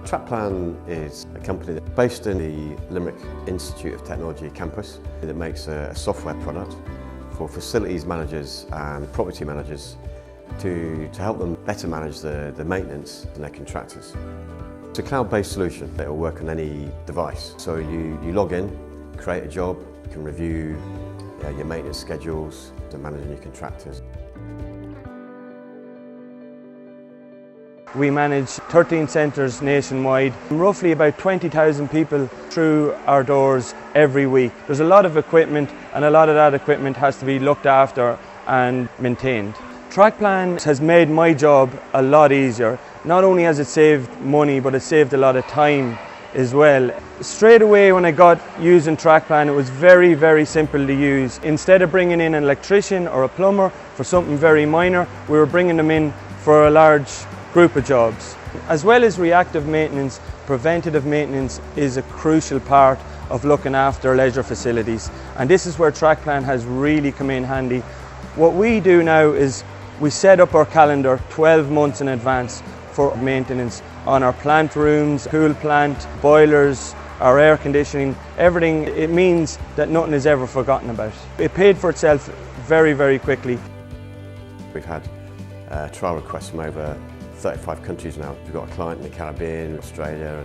Trackplan is a company that's based in the Limerick Institute of Technology campus that makes a software product for facilities managers and property managers to help them better manage the maintenance and their contractors. It's a cloud-based solution that will work on any device. So you log in, create a job, you can review your maintenance schedules and managing your contractors. We manage 13 centres nationwide, roughly about 20,000 people through our doors every week. There's a lot of equipment, and a lot of that equipment has to be looked after and maintained. Trackplan has made my job a lot easier. Not only has it saved money, but it saved a lot of time as well. Straight away when I got using Trackplan, it was very, very simple to use. Instead of bringing in an electrician or a plumber for something very minor, we were bringing them in for a large group of jobs. As well as reactive maintenance, preventative maintenance is a crucial part of looking after leisure facilities, and this is where Trackplan has really come in handy. What we do now is we set up our calendar 12 months in advance for maintenance on our plant rooms, cool plant, boilers, our air conditioning, everything. It means that nothing is ever forgotten about. It paid for itself very, very quickly. We've had trial requests from over 35 countries now. We've got a client in the Caribbean, Australia,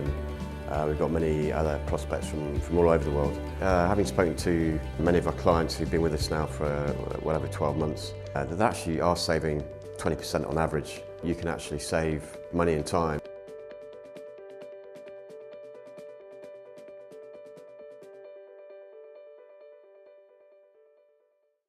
and we've got many other prospects from all over the world. Having spoken to many of our clients who've been with us now for well over 12 months, they actually are saving 20% on average. You can actually save money and time.